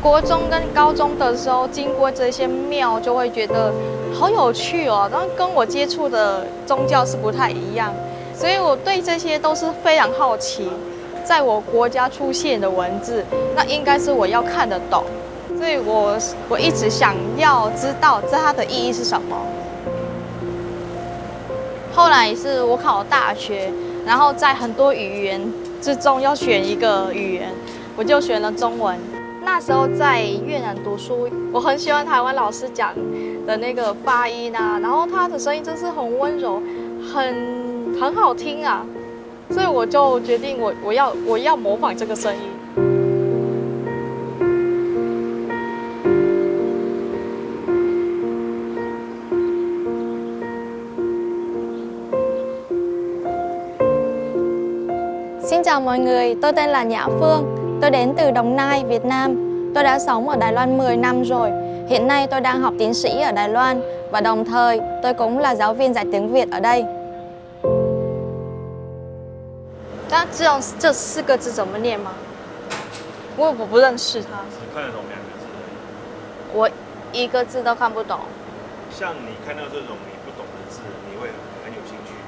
国中跟高中的时候，经过这些庙，就会觉得好有趣哦，然后跟我接触的宗教是不太一样，所以我对这些都是非常好奇。在我国家出现的文字，那应该是我要看得懂，所以我一直想要知道它的意义是什么。后来是我考大学，然后在很多语言之中要选一个语言，我就选了中文。那时候在越南读书，我很喜欢台湾老师讲的那个发音啊，然后他的声音真是很温柔，很好听啊，所以我就决定我要模仿这个声音。Xin chào mọi người, tôi tên là Nhã Phương. Tôi đến từ Đồng Nai, Việt Nam. Tôi đã sống ở Đài Loan 10 năm rồi. Hiện nay tôi đang học tiến sĩ ở Đài Loan và đồng thời tôi cũng là giáo viên dạy tiếng Việt ở đây. 但知道这4个字怎么念吗？我不认识它。只看得懂2个字。我一个字都看不懂。像你看到这种你不懂的字，你会很有兴趣吗？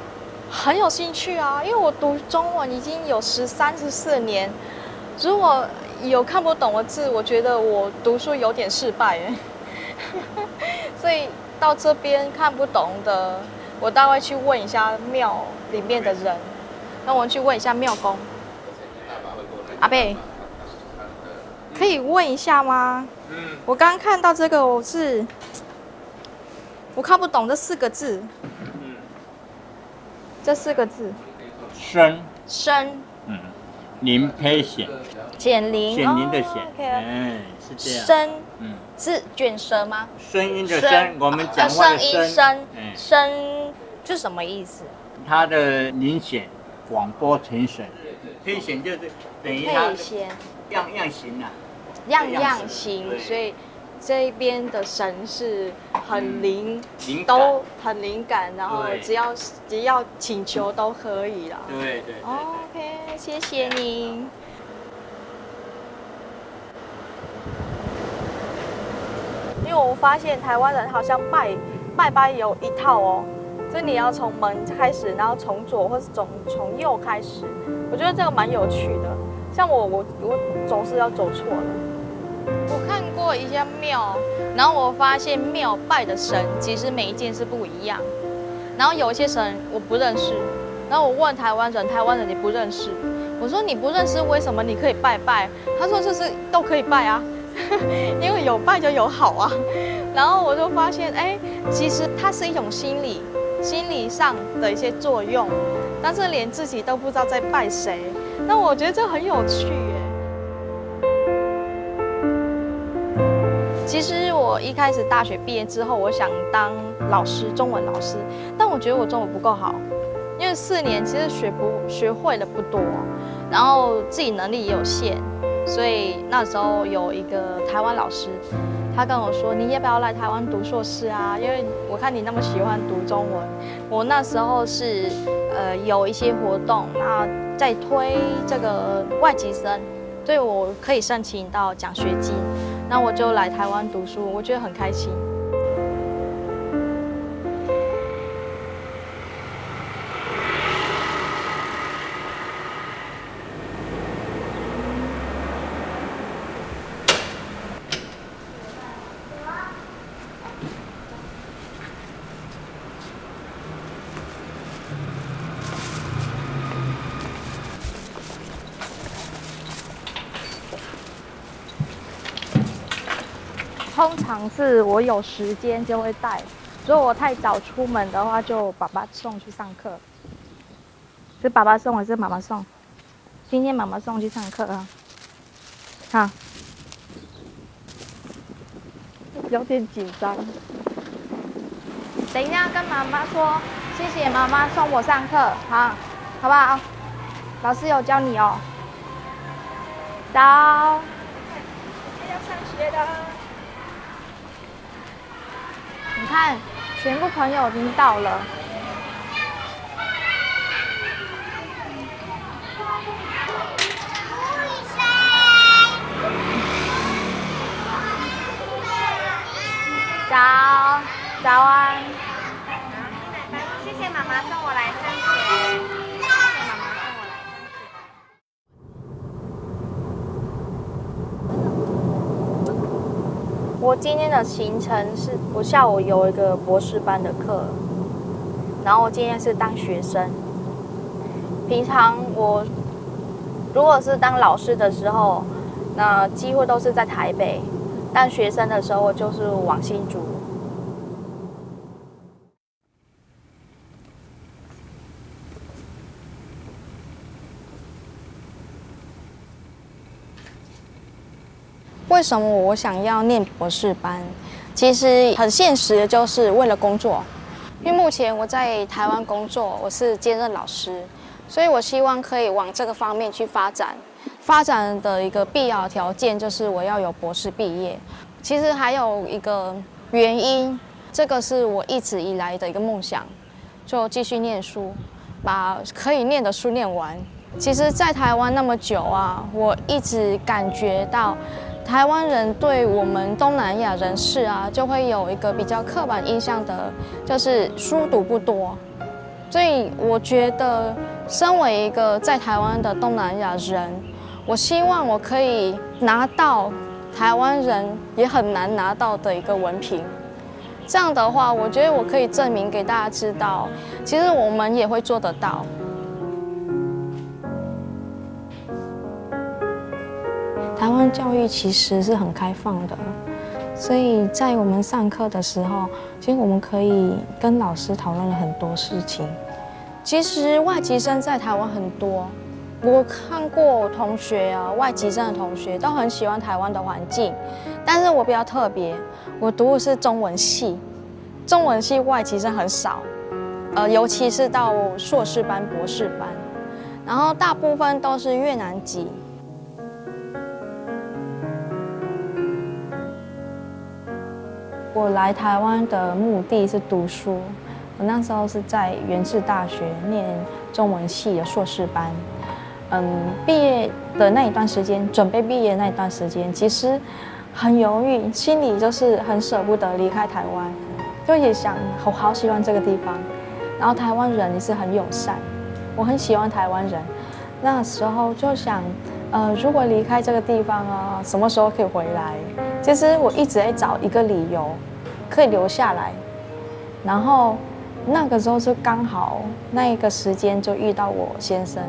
很有兴趣啊，因为我读中文已经有13、14年，如果有看不懂的字，我觉得我读书有点失败哎。所以到这边看不懂的，我大概去问一下庙里面的人，那我去问一下庙公。阿贝，可以问一下吗？我刚刚看到这个，我看不懂这4个字。这4个字。生。生。林胚显。减龄。显灵的显。是这样。生。是卷舌吗？声音的声，我们讲话的声。声是什么意思？它的明显广播成神，胚显就是等于它样形啊，样形，所以这边的神是很都很灵感，然后只要请求都可以啦。对。OK， 谢谢你。因为我发现台湾人好像拜有一套哦，所以你要从门开始，然后从左或是从右开始，我觉得这个蛮有趣的。像我总是要走错了。我看过一家庙，然后我发现庙拜的神其实每一件是不一样，然后有一些神我不认识，然后我问台湾人也不认识，我说你不认识为什么你可以拜？他说这是都可以拜啊。因为有拜就有好啊，然后我就发现，其实它是一种心理上的一些作用，但是连自己都不知道在拜谁，那我觉得这很有趣耶。其实我一开始大学毕业之后，我想当老师，中文老师，但我觉得我中文不够好，因为4年其实学会的不多，然后自己能力也有限。所以那时候有一个台湾老师，他跟我说：“你要不要来台湾读硕士啊？因为我看你那么喜欢读中文。”我那时候是有一些活动，那在推这个外籍生，所以我可以申请到奖学金，那我就来台湾读书，我觉得很开心。通常是我有时间就会带，如果我太早出门的话，就爸爸送去上课。是爸爸送还是妈妈送？今天妈妈送去上课啊。好，有点紧张。等一下跟妈妈说，谢谢妈妈送我上课，好，好不好？老师有教你哦。早。要上学了。你看，全部朋友已经到了。我今天的行程是我下午有一个博士班的课，然后我今天是当学生。平常我如果是当老师的时候，那几乎都是在台北；当学生的时候就是往新竹。为什么我想要念博士班？其实很现实，就是为了工作。因为目前我在台湾工作，我是兼任老师，所以我希望可以往这个方面去发展。发展的一个必要条件就是我要有博士毕业。其实还有一个原因，这个是我一直以来的一个梦想，就继续念书，把可以念的书念完。其实，在台湾那么久啊，我一直感觉到台湾人对我们东南亚人士啊，就会有一个比较刻板印象的，就是书读不多。所以我觉得，身为一个在台湾的东南亚人，我希望我可以拿到台湾人也很难拿到的一个文凭。这样的话，我觉得我可以证明给大家知道，其实我们也会做得到。台湾教育其实是很开放的，所以在我们上课的时候，其实我们可以跟老师讨论了很多事情。其实外籍生在台湾很多，我看过我同学啊，外籍生的同学都很喜欢台湾的环境，但是我比较特别，我读的是中文系，中文系外籍生很少，尤其是到硕士班、博士班，然后大部分都是越南籍。我来台湾的目的是读书，我那时候是在元智大学念中文系的硕士班。毕业的那一段时间，准备毕业那一段时间，其实很犹豫，心里就是很舍不得离开台湾，就也想我好喜欢这个地方，然后台湾人也是很友善，我很喜欢台湾人。那时候就想，如果离开这个地方啊，什么时候可以回来？其实我一直在找一个理由，可以留下来。然后那个时候就刚好那一个时间就遇到我先生。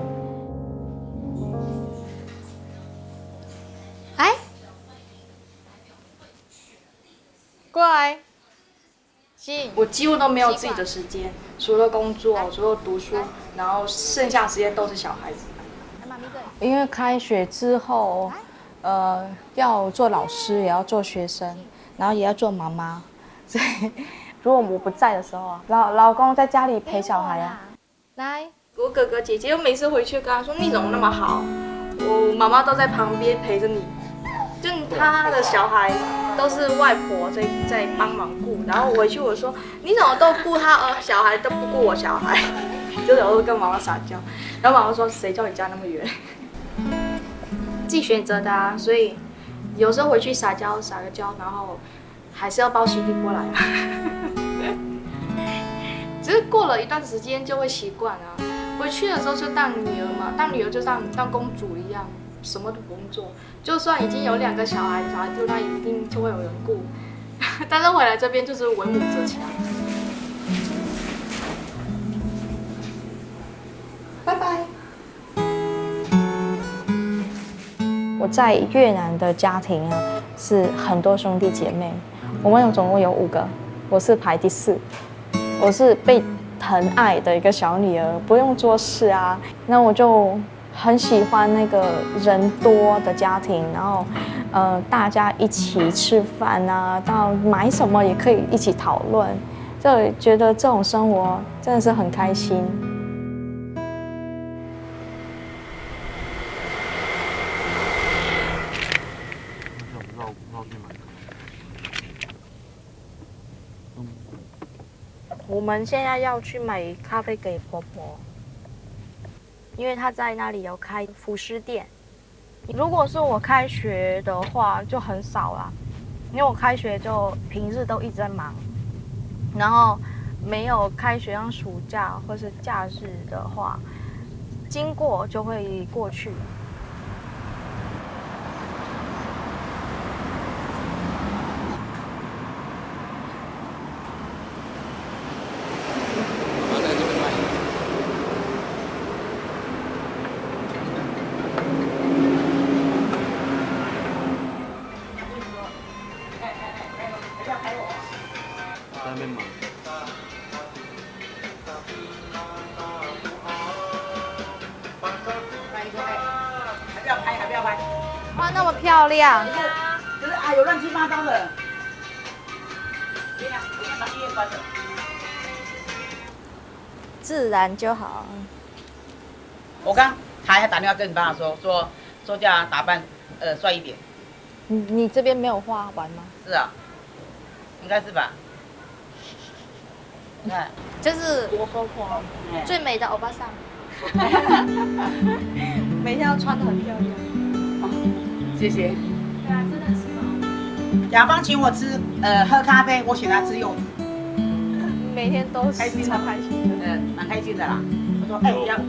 哎，过来。我几乎都没有自己的时间，除了工作，除了读书，然后剩下时间都是小孩子。因为开学之后，要做老师，也要做学生，然后也要做妈妈，所以如果我不在的时候啊，老公在家里陪小孩啊。来，我哥哥姐姐，我每次回去跟他说你怎么那么好，我妈妈都在旁边陪着你，就他的小孩都是外婆在帮忙顾，然后我回去我说你怎么都顾他小孩都不顾我小孩，就有时候跟妈妈撒娇，然后妈妈说谁叫你家那么远。自己选择的啊，所以有时候回去撒个娇，然后还是要抱行李过来啊。只是过了一段时间就会习惯啊。回去的时候就当女儿嘛，当女儿就当公主一样，什么都不用做。就算已经有2个小孩就那一定就会有人顾。但是回来这边就是为母则强。拜拜。我在越南的家庭啊，是很多兄弟姐妹，我们总共有5个，我是排第4，我是被疼爱的一个小女儿，不用做事啊，那我就很喜欢那个人多的家庭，然后大家一起吃饭啊，到买什么也可以一起讨论，就觉得这种生活真的是很开心。我们现在要去买咖啡给婆婆，因为她在那里有开服饰店。如果是我开学的话，就很少啦，因为我开学就平日都一直在忙，然后没有开学像暑假或是假日的话，经过就会过去。在那边忙。还不要拍？哇，那么漂亮。可是啊，有乱七八糟的。对呀，我先把音乐关了。自然就好。我刚还打电话跟你爸说叫他打扮帅一点。你这边没有画完吗？是啊，应该是吧？你看，就是我婆婆最美的欧巴桑，每天要穿得很漂亮。谢谢。对啊，真的是哦。雅芳请我吃喝咖啡，我请他吃柚子，每天都是超开心的。蛮开心的啦。我说哎，雅，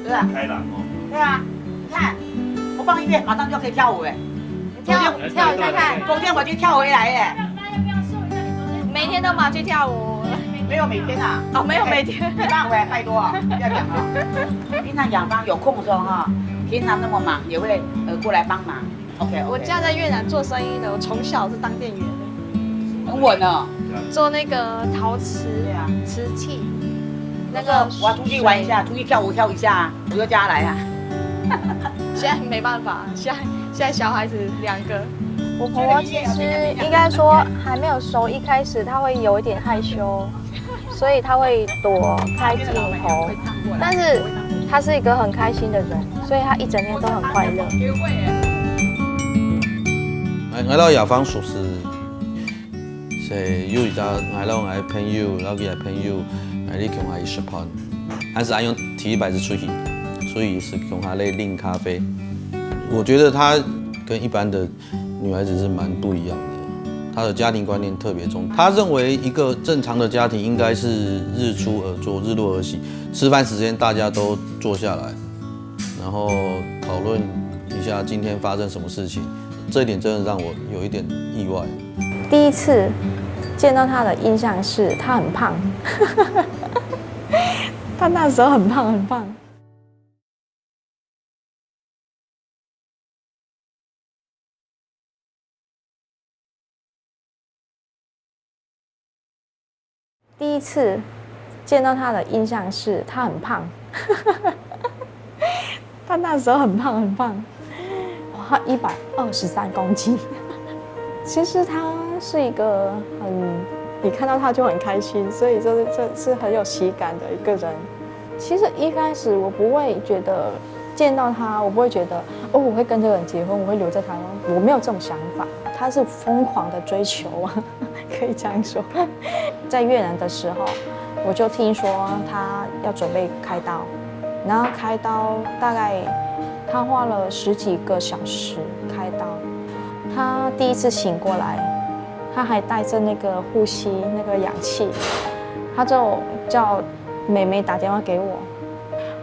对啊，开朗哦。对啊，你看我放音乐，马上就可以跳舞哎。跳看看，昨天我去跳回来耶。每天都马去跳舞。没有每天啊。哦，没有每天。拜拜，拜托啊，不要讲啊。平常雅芳有空的时候哈，平常那么忙也会过来帮忙。OK。我家在越南做生意的，我从小是当店员的，很稳哦。做那个陶瓷对啊，瓷器。那个我要出去玩一下，出去跳舞跳一下，我就叫他来啊。现在没办法，现在小孩子2个。我婆婆其实应该说还没有熟，一开始她会有一点害羞，所以她会躲开镜头。但是她是一个很开心的人，所以她一整天都很快乐。我到雅芳属实，是有一家我到我朋友，然后佢係朋友，你同我食飯，但是俺用体育牌子出去，所以是用他来拎咖啡。我觉得他跟一般的女孩子是蛮不一样的，她的家庭观念特别重。她认为一个正常的家庭应该是日出而作，日落而息，吃饭时间大家都坐下来，然后讨论一下今天发生什么事情。这一点真的让我有一点意外。第一次见到他的印象是他很胖，他那时候很胖很胖。第一次见到他的印象是他很胖，他那时候很胖很胖，他123公斤。其实他是一个你看到他就很开心，所以这是很有喜感的一个人。其实一开始我不会觉得见到他，我不会觉得哦我会跟这个人结婚，我会留在台湾，我没有这种想法。他是疯狂的追求啊，可以这样说。在越南的时候，我就听说他要准备开刀，然后开刀大概他花了10几个小时开刀。他第一次醒过来，他还带着那个呼吸那个氧气，他就叫妹妹打电话给我，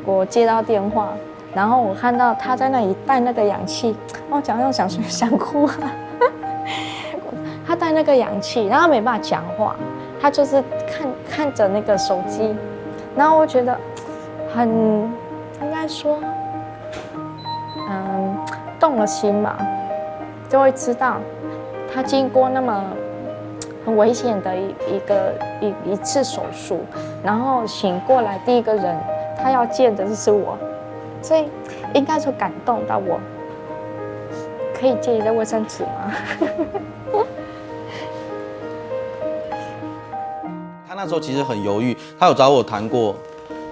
我接到电话，然后我看到他在那里带那个氧气，我讲到想哭啊。他带那个氧气，然后没办法讲话，他就是看着那个手机，然后我觉得很应该说，动了心吧，就会知道他经过那么很危险的一次手术，然后醒过来第一个人他要见的就是我，所以应该说感动到我。可以借一个卫生纸吗？他那时候其实很犹豫，他有找我谈过，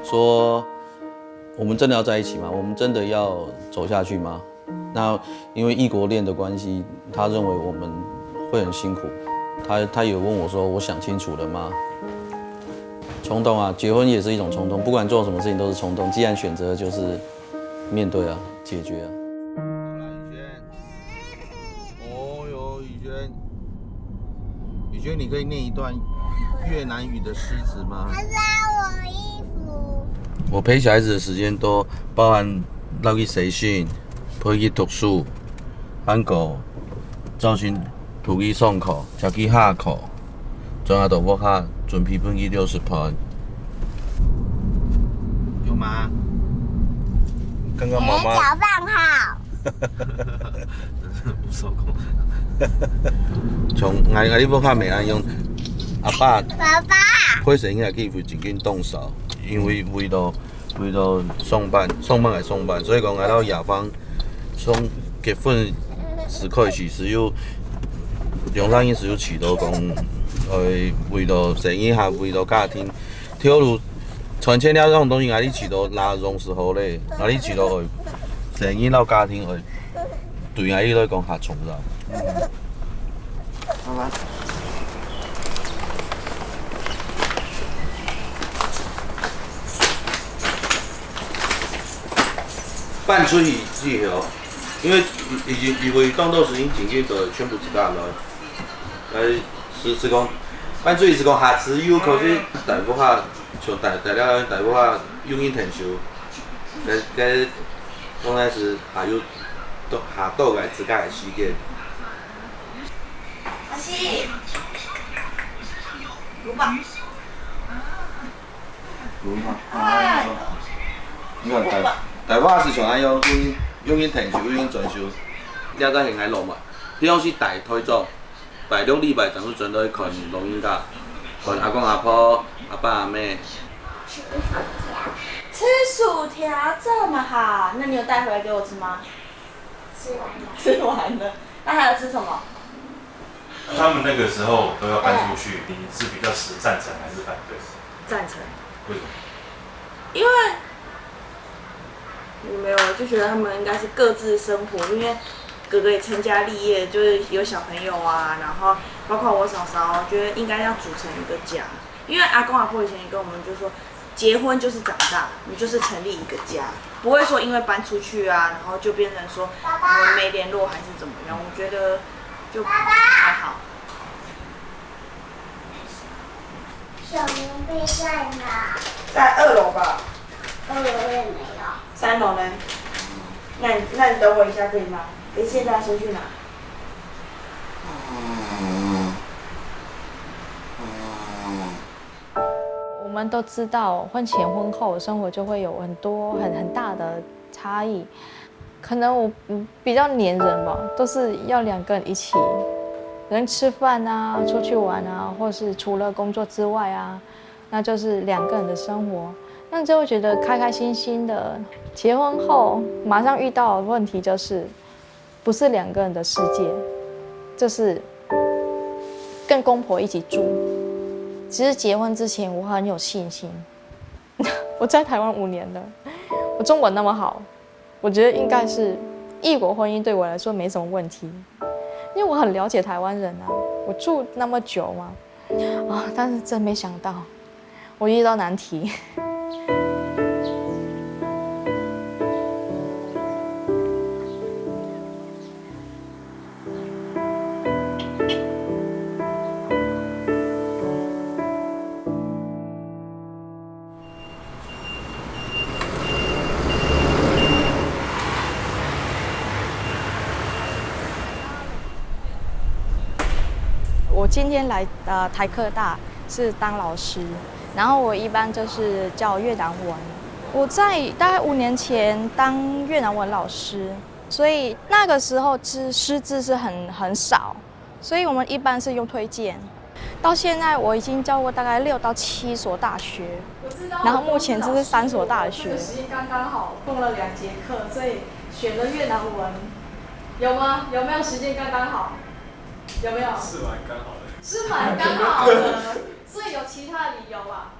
说我们真的要在一起吗？我们真的要走下去吗？那因为异国恋的关系，他认为我们会很辛苦。他有问我说：“我想清楚了吗？”冲动啊，结婚也是一种冲动，不管做什么事情都是冲动。既然选择就是面对啊，解决啊。宇轩，你可以念一段越南语的诗词吗？他拉我衣服。我陪小孩子的时间都包含绕去培训、陪去读书、韩国、早晨读去上课、吃去下课，最后到我下准批分去60分。有吗？刚刚妈妈。脚放好。不受控。从我你要较袂安用，阿爸配成应该去为真紧动手，因为为了上班来上班，所以讲来到雅芳，从结婚时开始是有梁上英是有起到讲，为了生意还为了家庭，跳入传承了这种东西，你起到拉拢是好嘞，你起到生意到家庭对你来讲较重要。好吧。拌出去之后，因为因为冻豆时间前期就全部自家来，是讲拌出去是讲下次有可是大部下像大部下用音腾收，个刚开始下有下倒来自家的时间。阿西，卢吧。你看大部是像安用音腾收、用音转收，了再现来录嘛。比方是大推早，大2礼拜，总是准到去看录音架，看阿公阿婆、阿爸阿妹。吃薯条这么好，那你有带回来给我吃吗？吃完了。那还有吃什么？他们那个时候都要搬出去，你是比较赞成还是反对？赞成。为什么？因为我没有，就觉得他们应该是各自生活，因为哥哥也成家立业，就是有小朋友啊，然后包括我嫂嫂，觉得应该要组成一个家。因为阿公阿婆以前也跟我们就说，结婚就是长大，你就是成立一个家，不会说因为搬出去啊，然后就变成说我们没联络还是怎么样。我觉得就还好。小明被在哪？在2楼吧。 2楼也没有。 3楼呢？那你等我一下可以吗？现在先去哪？我们都知道，婚前婚后生活就会有很多很大的差异。可能我比较黏人吧，都是要2个人一起，人吃饭啊、出去玩啊，或是除了工作之外啊，那就是2个人的生活。 那就会觉得开开心心的。结婚后马上遇到的问题就是，不是2个人的世界，就是跟公婆一起住。其实结婚之前我很有信心，我在台湾5年了，我中文那么好，我觉得应该是异国婚姻对我来说没什么问题，因为我很了解台湾人啊，我住那么久嘛，但是真没想到，我遇到难题。我今天来台科大是当老师，然后我一般就是教越南文。我在大概5年前当越南文老师，所以那个时候师资是很少，所以我们一般是用推荐。到现在我已经教过大概6到7所大学，然后目前这是3所大学。时间刚刚好，碰了2节课，所以选了越南文。有吗？有没有时间刚刚好？有没有？是蛮刚好的。是蛮刚好的，所以有其他的理由吧？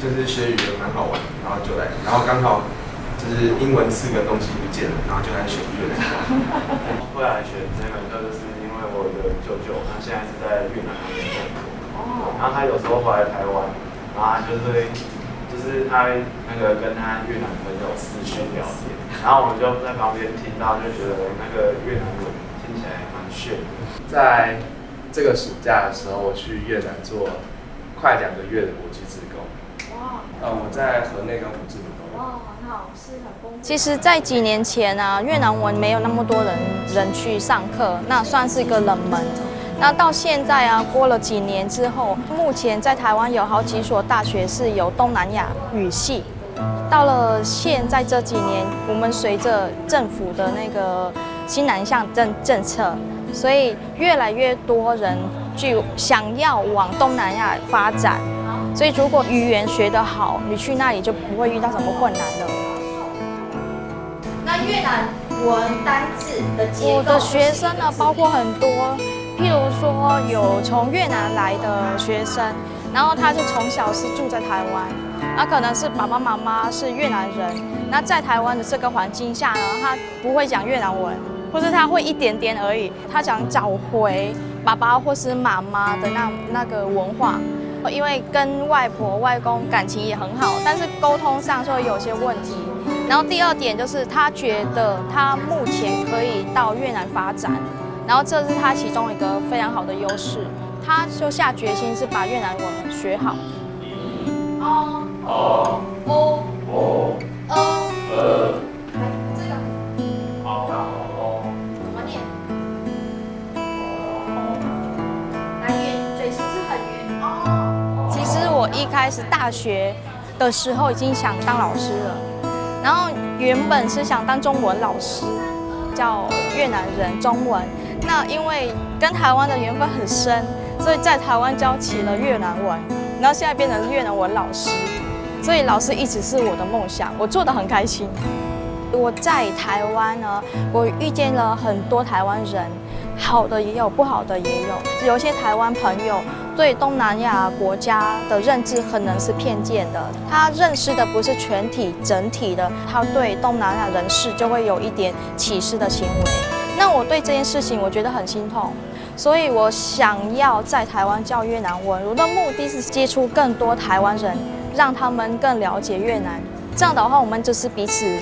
就是学语言蛮好玩，然后就来，然后刚好就是英文4个东西不见了，然后就来选越南。后来选这门课，就是因为我有个舅舅，他现在是在越南那边工作，然后他有时候回来台湾，然后他就是他那个跟他越南朋友视讯聊天，然后我们就在旁边听到，就觉得那个越南文听起来蛮炫的。在这个暑假的时候，我去越南做快2个月的国际志工。哇！我在河内跟胡志明都有。哇，很好，是很丰富。其实，在几年前啊，越南文没有那么多人去上课，那算是一个冷门。那到现在啊，过了几年之后，目前在台湾有好几所大学是有东南亚语系，到了现在这几年，我们随着政府的那个新南向政策，所以越来越多人就想要往东南亚发展。所以如果语言学得好，你去那里就不会遇到什么困难了。那越南文单字的结构，我的学生呢，包括很多，譬如说有从越南来的学生，然后他是从小是住在台湾，那可能是爸爸妈妈是越南人，那在台湾的这个环境下呢，他不会讲越南文，或是他会一点点而已，他想找回爸爸或是妈妈的那个文化。因为跟外婆外公感情也很好，但是沟通上就会有些问题。然后第二点就是他觉得他目前可以到越南发展，然后这是他其中一个非常好的优势，他就下决心是把越南文学好。这个怎么念？来圆，嘴型是很圆。其实我一开始大学的时候已经想当老师了，然后原本是想当中文老师，教越南人中文。那因为跟台湾的缘分很深，所以在台湾教起了越南文，然后现在变成越南文老师。所以老师一直是我的梦想，我做得很开心。我在台湾呢，我遇见了很多台湾人，好的也有，不好的也有。有一些台湾朋友对东南亚国家的认知可能是偏见的，他认识的不是全体整体的，他对东南亚人士就会有一点歧视的行为。那我对这件事情我觉得很心痛，所以我想要在台湾教越南文，我的目的是接触更多台湾人，让他们更了解越南。这样的话，我们就是彼此，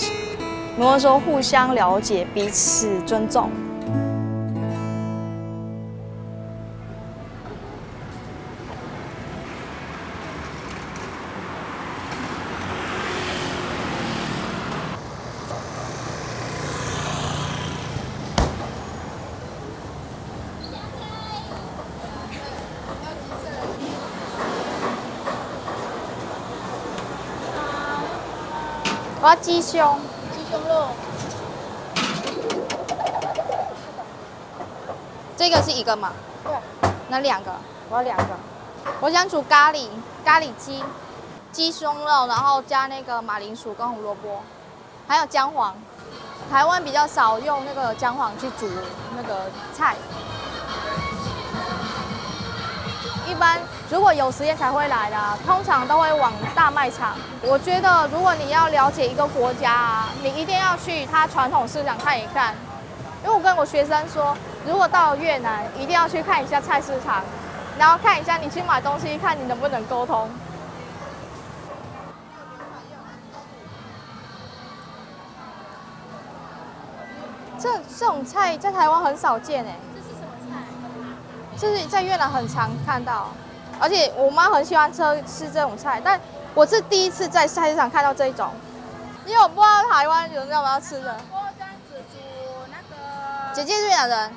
我们说互相了解，彼此尊重。我要鸡胸，鸡胸肉，这个是一个吗？对，那两个，我要两个。我想煮咖喱鸡，鸡胸肉，然后加那个马铃薯跟红萝卜，还有姜黄。台湾比较少用那个姜黄去煮那个菜，一般如果有时间才会来的，通常都会往大卖场。我觉得如果你要了解一个国家啊，你一定要去它传统市场看一看。因为我跟我学生说，如果到了越南，一定要去看一下菜市场，然后看一下你去买东西，看你能不能沟通。这种菜在台湾很少见哎。这是什么菜？这是在越南很常看到，而且我妈很喜欢吃这种菜，但我是第一次在菜市场看到这一种，因为我不知道台湾有没有要吃的。我这样子煮那个。姐姐是越南人。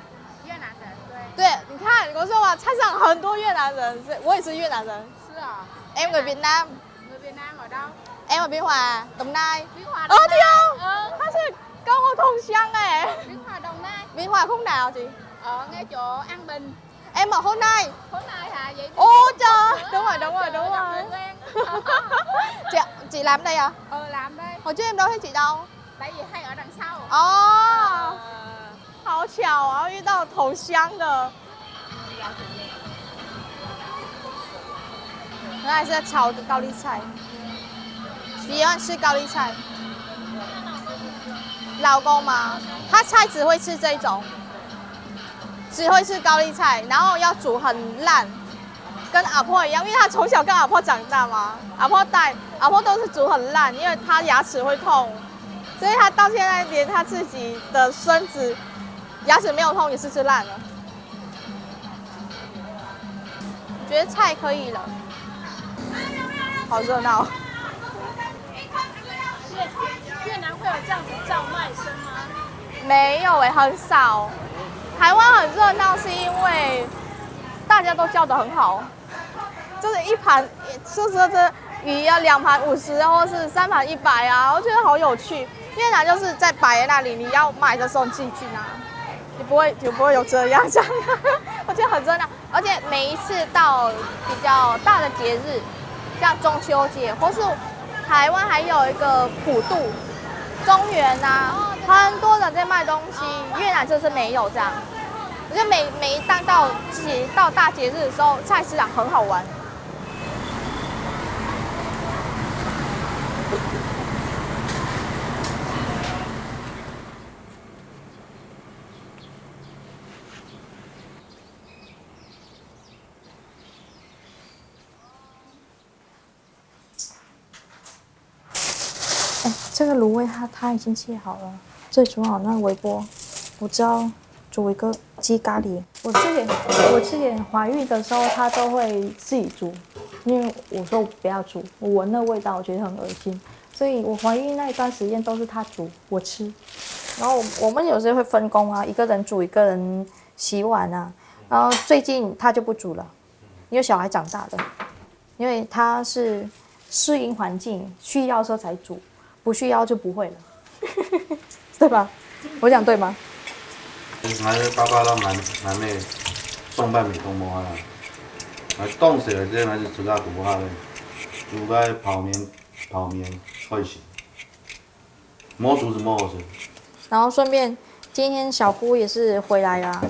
越南人，对。对，你看我说嘛，菜市场很多越南人，我也是越南人。是啊。Em người Việt Nam. Người Việt Nam ở đâu? Em ở Biên Hòa, Đồng Nai. Biên Hòa Đồng Nai. 他是跟我同乡哎。Biên Hòa Đồng Nai. Biên Hòa khúc nào chị? Ở ngay chỗ An Bình. Em ở Hồ Nai. Hồ Nai hả? Vậy Ô trời, đúng rồi. Chị làm đây à? Làm đây. Hồi trước em đâu thấy chị đâu? Tại vì hay ở đằng sau. 哦，好巧啊，遇到同乡的。原来是在炒高丽菜，喜欢吃高丽菜。老公吗？他菜只会吃这种，只会吃高丽菜，然后要煮很烂，跟阿婆一样，因为他从小跟阿婆长大嘛，阿婆都是煮很烂，因为他牙齿会痛，所以他到现在连他自己的孙子牙齿没有痛也是吃烂了。我觉得菜可以了，好热闹。越南会有这样子叫卖声吗？没有很少。台湾很热闹是因为大家都叫得很好，就是一盘，说实话，鱼要2盘50，或是3盘100啊，我觉得好有趣。越南就是在摆在那里，你要买的时候你自己去拿，你不会有这样，我觉得很热闹。而且每一次到比较大的节日，像中秋节，或是台湾还有一个普渡、中元啊，很多人在卖东西，越南就是没有这样。我觉得每一当到大节日的时候，菜市场很好玩。这个卤味它已经切好了，最主要那个微波，我只要煮一个鸡咖喱。我之前怀孕的时候，她都会自己煮，因为我说不要煮，我闻那味道我觉得很恶心，所以我怀孕那一段时间都是她煮，我吃。然后我们有时候会分工啊，一个人煮，一个人洗碗啊。然后最近她就不煮了，因为小孩长大了，因为她是适应环境，需要的时候才煮。不需要就不会了，对吧？我讲对吗？还是爸爸让南妹送半米东摸啊，还冻死了这还是煮到骨下嘞，煮个泡面开心，摸竹子摸好吃。然后顺便今天小姑也是回来啦，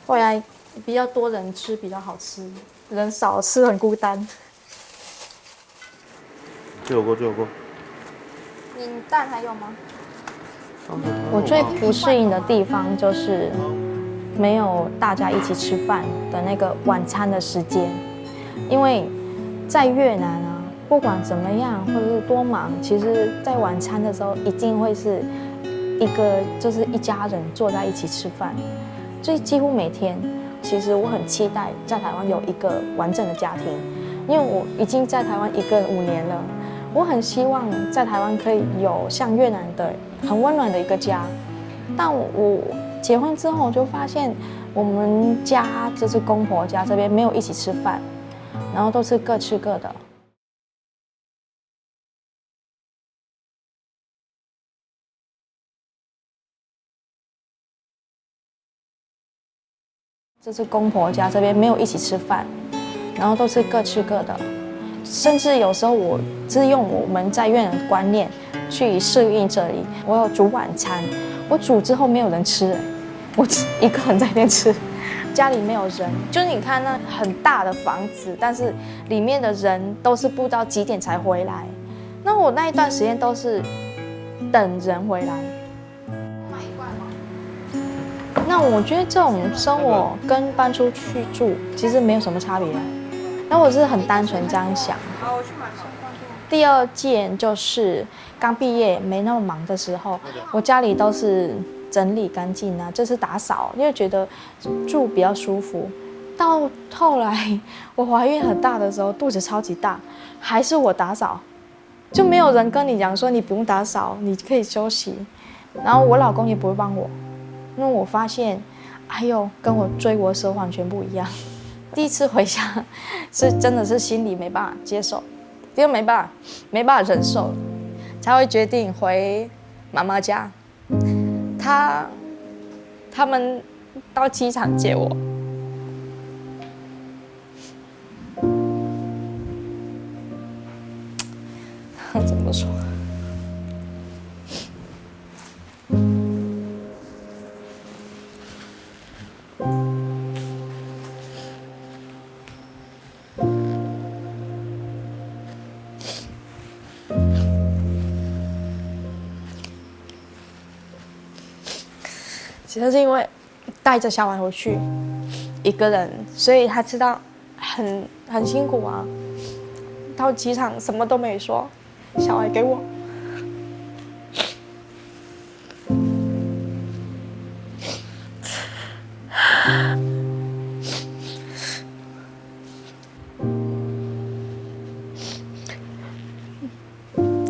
回来比较多人吃比较好吃，人少吃很孤单。就有过。你蛋还有吗？我最不适应的地方就是没有大家一起吃饭的那个晚餐的时间，因为在越南啊，不管怎么样或者是多忙，其实在晚餐的时候一定会是就是一家人坐在一起吃饭，所以几乎每天，其实我很期待在台湾有一个完整的家庭，因为我已经在台湾1个5年了。我很希望在台湾可以有像越南的很温暖的一个家，但我结婚之后我就发现我们家就是公婆家这边没有一起吃饭，然后都是各吃各的。就是公婆家这边没有一起吃饭，然后都是各吃各的。甚至有时候我是用我们在越南的观念去适应这里。我有煮晚餐，我煮之后没有人吃，我一个人在那边吃，家里没有人。就是你看那很大的房子，但是里面的人都是不知道几点才回来。那我那一段时间都是等人回来。那我觉得这种生活跟搬出去住其实没有什么差别。那我是很单纯这样想。第二件就是刚毕业没那么忙的时候，我家里都是整理干净啊，就是打扫，因为觉得住比较舒服。到后来我怀孕很大的时候，肚子超级大，还是我打扫，就没有人跟你讲说你不用打扫，你可以休息。然后我老公也不会帮我，因为我发现，哎呦，跟我追我的时候完全不一样。第一次回家，是真的是心里没办法接受，因为没办法忍受，才会决定回妈妈家。他们到机场接我。怎么说？其实是因为带着小孩回去，一个人，所以他知道很辛苦啊。到机场什么都没说，小孩给我。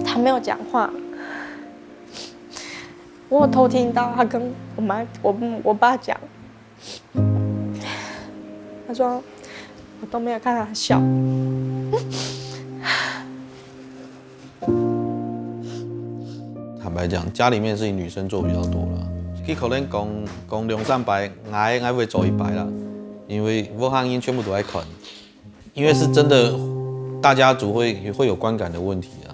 他没有讲话。我有偷听到他跟我爸讲，他说我都没有看他笑，来讲，家里面事情女生做比较多啦。去可能讲2-3排，我会做1排啦，因为我行业全部都在看，因为是真的，大家族会有观感的问题啊。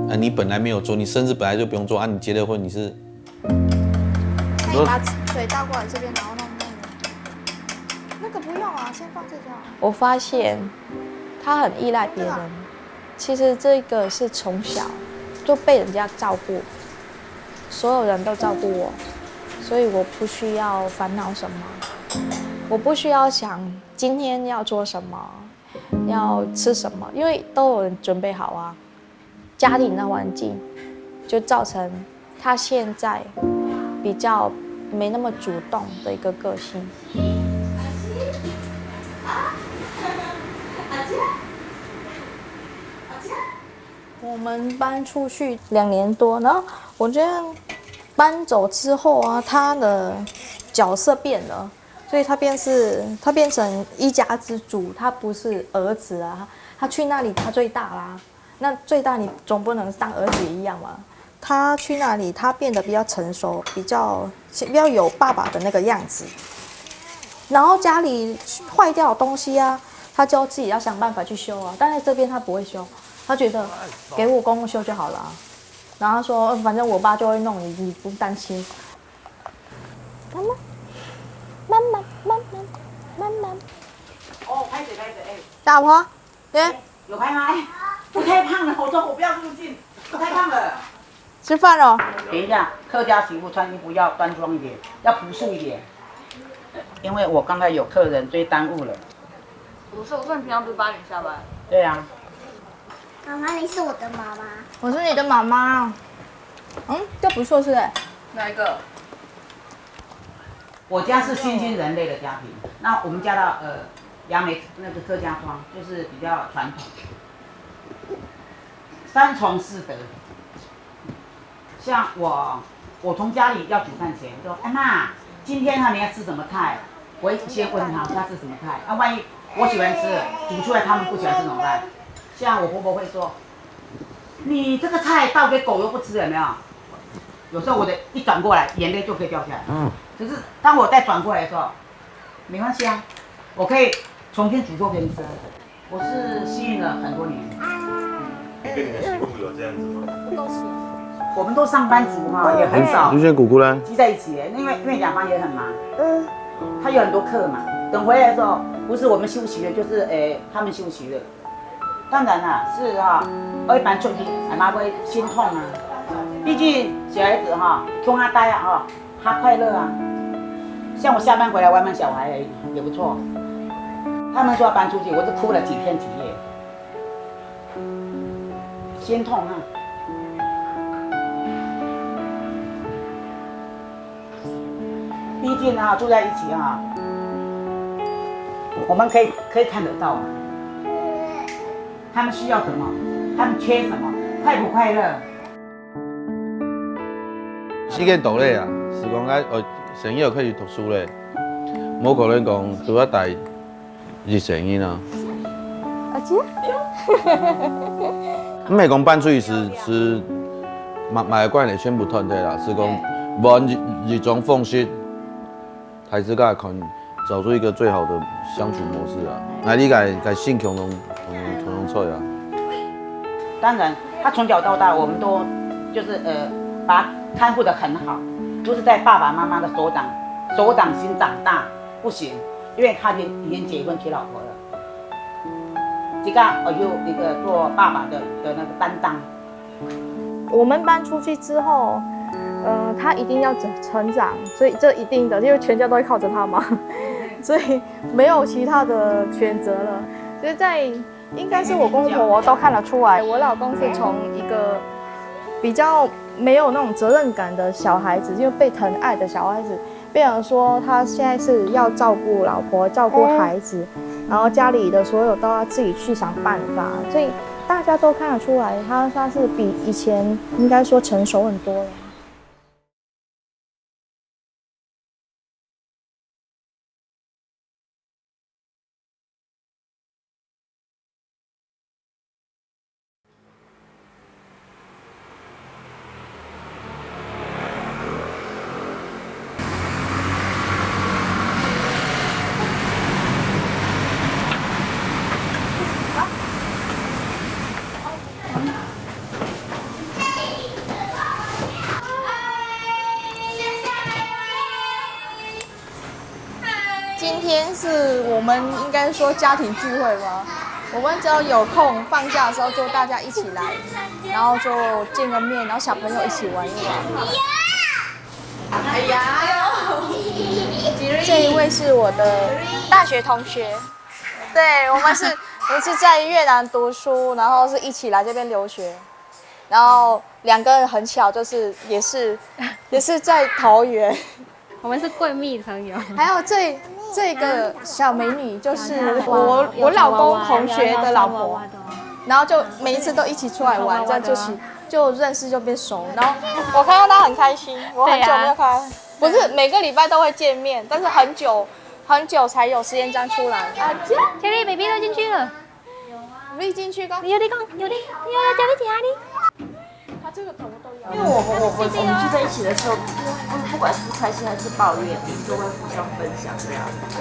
啊，你本来没有做，你生日本来就不用做啊，你结了婚你是。可以把水倒过来这边，然后弄那个不用啊，先放这就好。我发现他很依赖别人，其实这个是从小就被人家照顾，所有人都照顾我，所以我不需要烦恼什么，我不需要想今天要做什么，要吃什么，因为都有人准备好啊。家庭的环境就造成他现在比较没那么主动的一个个性。我们搬出去2年多，然后我觉得搬走之后啊，他的角色变了，所以他变成一家之主，他不是儿子啊，他去那里他最大啦，那最大你总不能当儿子一样嘛。他去那里，他变得比较成熟，比较有爸爸的那个样子。然后家里坏掉的东西啊，他就自己要想办法去修啊。但是这边他不会修，他觉得给我公公修就好了啊。然后他说，反正我爸就会弄你，你不担心。妈妈。哦，拍嘴，哎。大婆，对，有拍吗？哎，不太胖了，我说我不要入镜，不太胖了。吃饭了。等一下，客家媳妇穿衣服要端庄一点，要朴素一点。因为我刚才有客人，所以耽误了。我说你平常不是8点下班？对啊。妈妈，你是我的妈妈。我是你的妈妈。这不错是哎。哪一个？我家是新兴人类的家庭，那我们家的杨梅那个客家庄就是比较传统，3从4德。像我从家里要煮饭前说，哎妈，今天你要吃什么菜？我先问他吃什么菜。那万一我喜欢吃，煮出来他们不喜欢吃怎么办？像我婆婆会说，你这个菜倒给狗又不吃，有没有？有时候我的一转过来，眼泪就可以掉下来。可是当我再转过来的时候，没关系啊，我可以重新煮做给你吃。我是适应了很多年。你跟你的媳妇有这样子吗？不够洗。我们都上班族哈，也很少你选姑姑呢？聚在一起，因为两方也很忙。他有很多课嘛，等回来的时候，不是我们休息了，就是他们休息了。当然啦，是哈，我一般出去，俺妈会心痛啊。毕竟小孩子哈，穷他呆啊哈，他快乐啊。像我下班回来玩玩小孩而已，也不错。他们说要搬出去，我是哭了几天几夜，心痛啊。毕竟啊，住在一起啊，我们可以看得到啊，他们需要什么，他们缺什么，快不快乐？时间到咧啊，是讲生意可以读书咧，冇可能讲拄啊大日生意啊。阿姐，唔系讲搬出去是买惯的全部团体啦，是讲无日中奉献。孩子甲看找出一个最好的相处模式啊！那你该性强同出啊。当然，他从小到大，我们都就是把他看护得很好，都是在爸爸妈妈的手掌心长大。不行，因为他已经结婚娶老婆了。这个我有一个做爸爸的那个担当。我们搬出去之后。他一定要成长，所以这一定的，因为全家都会靠着他嘛，所以没有其他的选择了。所以应该是我公公婆婆都看得出来，我老公是从一个比较没有那种责任感的小孩子，就被疼爱的小孩子，变成说他现在是要照顾老婆、照顾孩子，然后家里的所有都要自己去想办法，所以大家都看得出来，他是比以前应该说成熟很多了。天是我们应该说家庭聚会吧。我们只要有空放假的时候，就大家一起来，然后就见个面，然后小朋友一起玩一玩。哎呀，这一位是我的大学同学，对我们是在越南读书，然后是一起来这边留学，然后2个人很巧，就是也是在桃园。我们是闺蜜朋友。还有这个小美女就是我老公同学的老婆，然后就每一次都一起出来玩，这样就认识就变熟。然后我看到她很开心，我很久没有看她，不是每个礼拜都会见面，但是很久才有时间这样出来。啊，Cherry baby 都进去了，没进去刚？有的Cherry姐你。他这个头都要。因为我们聚在一起的时候，不管是开心还是抱怨，我们就会互相分享这样子。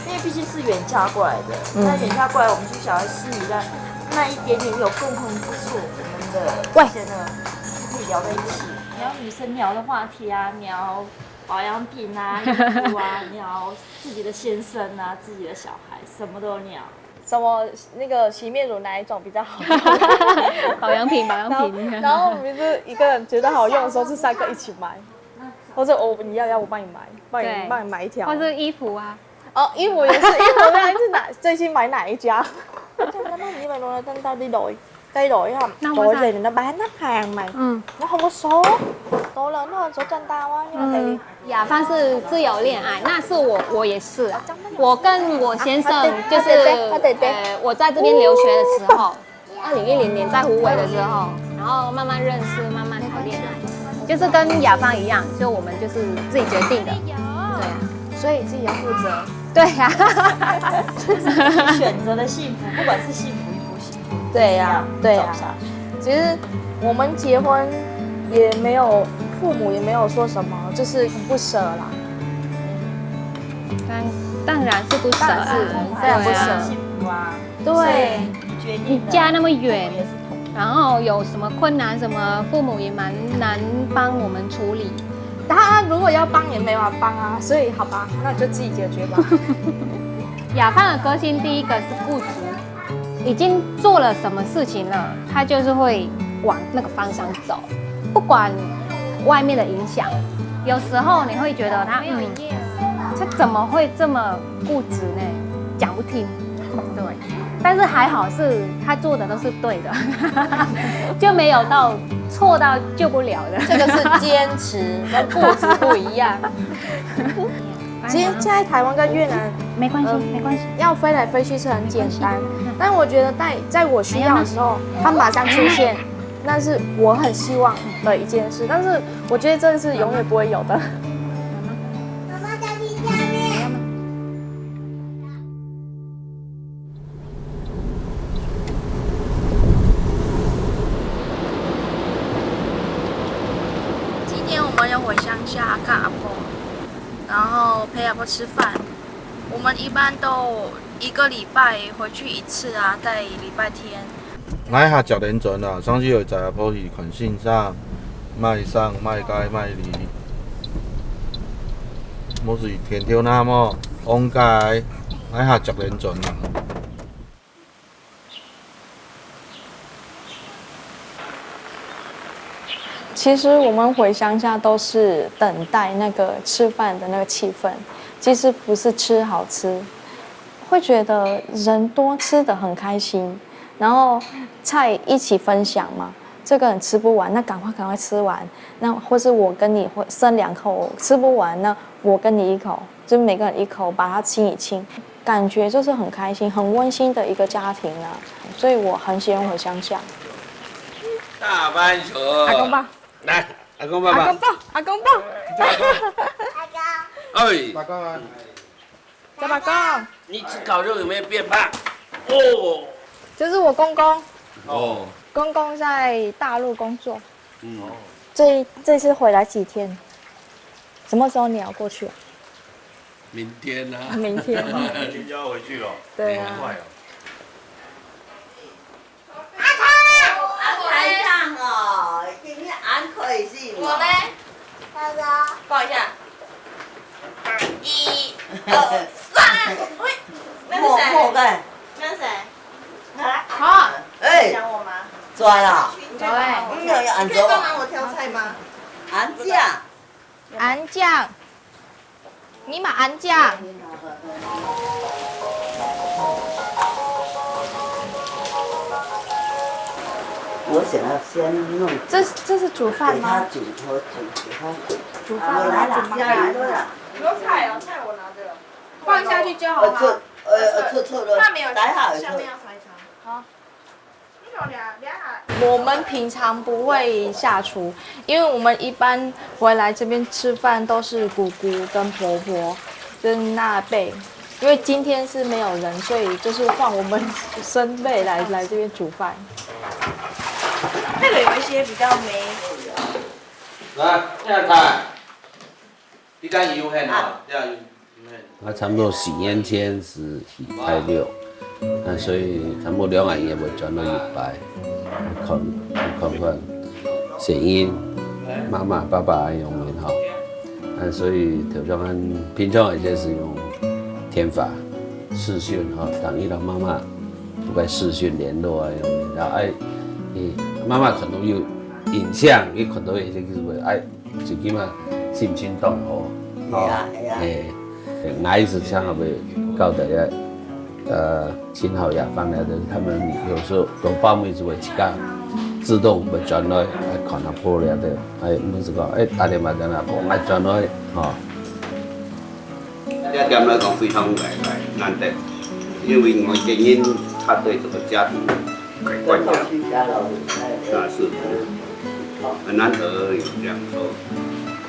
因为毕竟是远嫁过来的，那远嫁过来，我们就想要心里的那一点点有共同之处，我们的之间呢就可以聊在一起。聊女生聊的话题啊，聊保养品啊、衣服啊，聊自己的先生啊、自己的小孩，什么都聊。什么那个洗面乳哪一种比较好？保养品。然后我们是一个人觉得好用的时候，是3个一起买，或者你要我帮你买，帮你买一条。或者衣服啊。哦，衣服也是，衣服那是最近买哪一家？因為我真thay đổi không? Đổi về thì nó bán hết hàng mày. Nó không có số. Số lớn hơn số chân tao á, nhưng mà tại vì 雅芳是自由恋爱，那是我也是，我跟我先生就是我在这边留学的时候，2010年在湖北的时候，然后慢慢认识，慢慢谈恋爱，就是跟雅芳一样，就我们就是自己决定的，对啊，所以自己要负责。对呀，就是自己选择的幸福，不管是幸福与不幸福，对呀，对呀。其实我们结婚也没有，父母也没有说什么，就是不舍啦。当然是不舍啦，当然不舍。幸福啊，对，你家那么远，然后有什么困难什么，父母也蛮难帮我们处理。他如果要帮也没法帮啊，所以好吧，那就自己解决吧。雅芳的个性第一个是固执，已经做了什么事情了，他就是会往那个方向走，不管外面的影响。有时候你会觉得他怎么会这么固执呢？讲不听，对。但是还好是他做的都是对的，就没有到错到救不了的。这个是坚持，跟固执不一样。其实现在台湾跟越南没关系，要飞来飞去是很简单，但我觉得在我需要的时候，它马上出现，那是我很希望的一件事。但是我觉得这是永远不会有的。我们要回乡下看阿婆，然后陪阿婆吃饭。我们一般都1个礼拜回去1次啊，在礼拜天。咱下食连船啦，上次会知阿婆是款性啥，卖送、卖街、卖离，冇是天条那么往街，咱下食连船啦。其实我们回乡下都是等待那个吃饭的那个气氛，其实不是吃好吃，会觉得人多吃得很开心，然后菜一起分享嘛，这个人吃不完，那赶快吃完，那或是我跟你剩2口吃不完，那我跟你1口，就每个人1口把它清一清，感觉就是很开心、很温馨的一个家庭啊，所以我很喜欢回乡下。大班车，阿公抱。来，阿公爸爸。阿公抱。哎，爸公啊，叫爸公。你吃烤肉有没有变胖？哦。这是我公公。哦。公公在大陆工作。这次回来几天？什么时候你要过去啊？明天啊。明天。明天就要回去了。对啊。快哦。太烫哦，今天俺可以是。我呢？抱一下。1、2、3。那是谁？那是谁？好，哎，想我吗？拽啦！对，你有要安可以帮忙我挑菜吗？安酱，安酱，你买安酱。我想要先弄。这是煮饭吗？给他煮饭来了，有菜哦，菜我拿着了。放下去就好了。错了。他没有，来好。下面要炒一炒。好。我们平常不会下厨，因为我们一般回来这边吃饭都是姑姑跟婆婆跟那辈，因为今天是没有人，所以就是换我们孙辈来这边煮饭。那个有一些比较没。来，现在看，你敢油很啊？我差不多4年前是太六，所以差不多2个月会转到100，看声音，妈妈、爸爸用很好，所以头上平常也就是用电话视讯哈，等于让妈妈不该视讯联络啊用，然后妈妈看到有影像，你看到一些就是话最起码心情动好，哪一次想要被搞得亲好雅芳来的，他们有时候都报名就会自家自动会转来看到破了的，不是讲打电话在那我转来哈。这点来讲非常难得，因为我经验他对这个家庭观念那是很难得有这样说，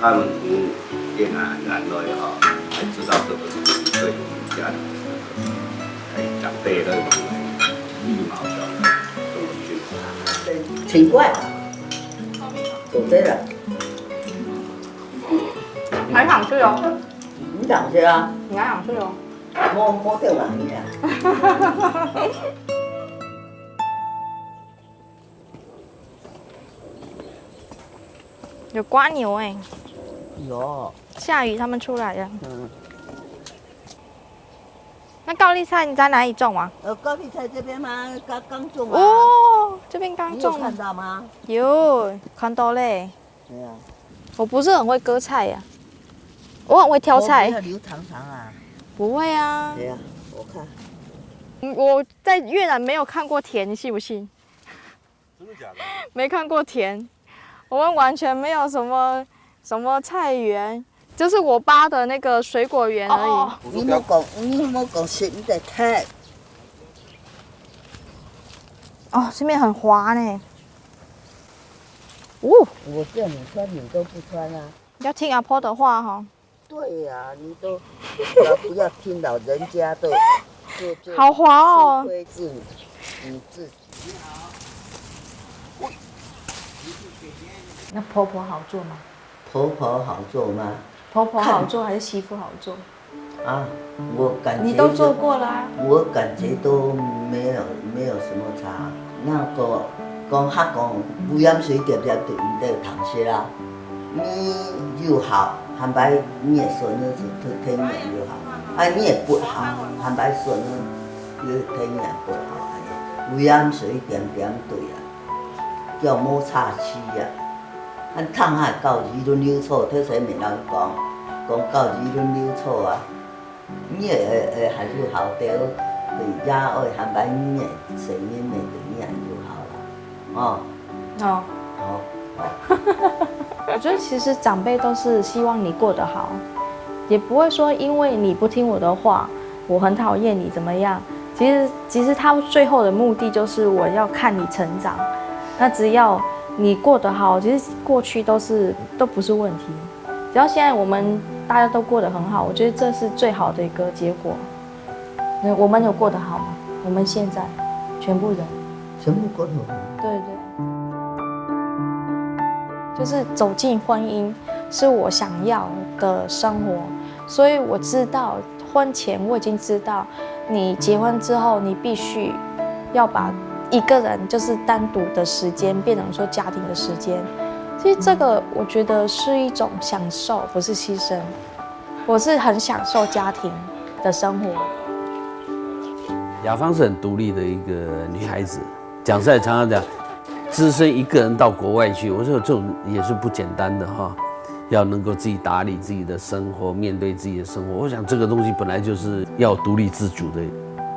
他们从越南来哈，才知道这个是对我们家庭是长辈的一种礼貌的这种训练。挺怪，走对了。还想吃哦？你想吃啊？你还想吃哦？摸掉了你啊！有瓜牛哎。有。下雨他们出来了。那高丽菜你在哪里种啊？高丽菜这边吗？刚种啊。哦，这边刚种。你有看到吗？有，看到嘞。对啊。我不是很会割菜呀，我很会挑菜。要留长长啊。不会啊。对啊，我看。我在越南没有看过田，你信不信？真的假的？没看过田，我们完全没有什么菜园，就是我爸的那个水果园而已。你莫讲现在太。哦，这边很滑呢。哦。我叫你穿，你都不穿啊。要听阿婆的话哈。对呀，你都不要听老人家的。好滑哦。规制你自己。那婆婆好做吗？婆婆好做吗？婆婆好做还是媳妇好做？啊，我感觉你都做过啦。我感觉都没有什么差。那个讲黑讲污染水点点对你的糖些啦，你又好，还白你也孙子是天然又好，你也不好，还白孙子又天然不好，污染水点点对啊，叫摩擦器啊。咱烫下到二轮流错，特谁闽人讲到二轮流错啊，你会还是好掉，对呀，会还白你的声音的对你就好了，哦。我觉得其实长辈都是希望你过得好，也不会说因为你不听我的话，我很讨厌你怎么样。其实他最后的目的就是我要看你成长，那只要你过得好，其实过去都不是问题。只要现在我们大家都过得很好，我觉得这是最好的一个结果。我们有过得好吗？我们现在全部人过得好。对。就是走进婚姻是我想要的生活，所以我知道婚前我已经知道，你结婚之后你必须要把一个人就是单独的时间变成说家庭的时间。其实这个我觉得是一种享受，不是牺牲。我是很享受家庭，的生活。雅芳是很独立的一个女孩子，讲实在常常讲，只身一个人到国外去，我说这种也是不简单的哈，要能够自己打理自己的生活，面对自己的生活。我想这个东西本来就是要独立自主的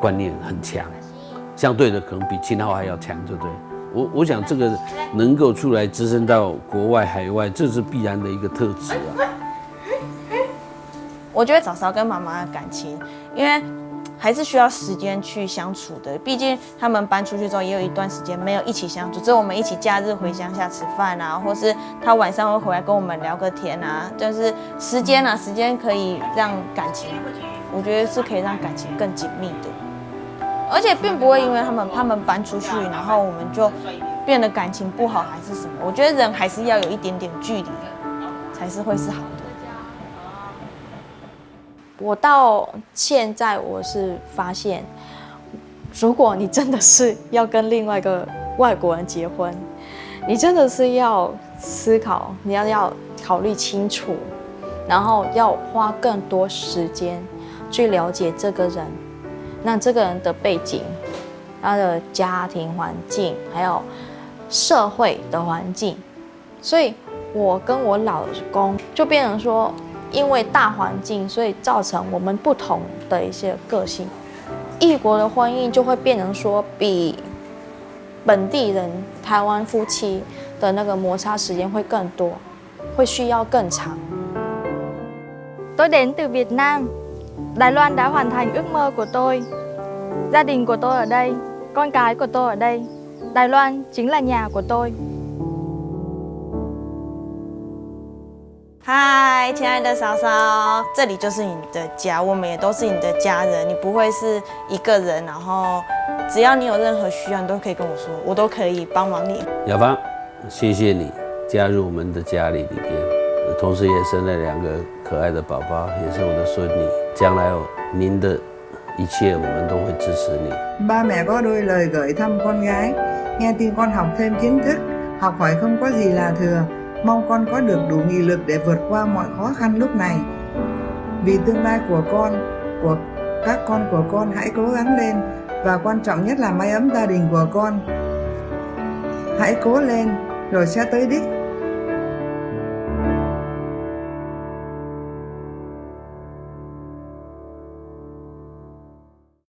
观念很强，相对的可能比秦昊还要强，对不对？我想这个能够出来只身到国外海外，这是必然的一个特质啊。我觉得嫂嫂跟妈妈的感情，因为还是需要时间去相处的。毕竟他们搬出去之后，也有一段时间没有一起相处，只有我们一起假日回乡下吃饭啊，或是他晚上会回来跟我们聊个天啊。就是时间可以让感情，我觉得是可以让感情更紧密的。而且并不会因为他们搬出去，然后我们就变得感情不好还是什么。我觉得人还是要有一点点距离，才是会是好的。我到现在我是发现，如果你真的是要跟另外一个外国人结婚，你真的是要思考，你要考虑清楚，然后要花更多时间去了解这个人。那这个人的背景、他的家庭环境，还有社会的环境，所以我跟我老公就变成说，因为大环境，所以造成我们不同的一些个性。异国的婚姻就会变成说，比本地人、台湾夫妻的那个摩擦时间会更多，会需要更长。Tôi đến từ Việt Nam. Đài Loan đã hoàn thành ước mơ của tôi. Gia đình của tôi ở đây, con cái của tôi ở đây. Đài Loan chính là nhà của tôi. 嗨，亲爱的嫂嫂，这里就是你的家，我们也都是你的家人，你不会是一个人，然后只要你有任何需要，你都可以跟我说，我都可以帮忙你。雅芳，谢谢你加入我们的家里边，同时也生了2个可爱的宝宝，也是我的孙女。将来您的一切，我们都会支持你。Ba mẹ có đôi lời gửi thăm con gái, nghe tin con học thêm kiến thức, học hỏi không có gì là thừa. Mong con có được đủ nghị lực để vượt qua mọi khó khăn lúc này. Vì tương lai của con, của các con của con hãy cố gắng lên, và quan trọng nhất là mái ấm gia đình của con. Hãy cố lên rồi sẽ tới đích.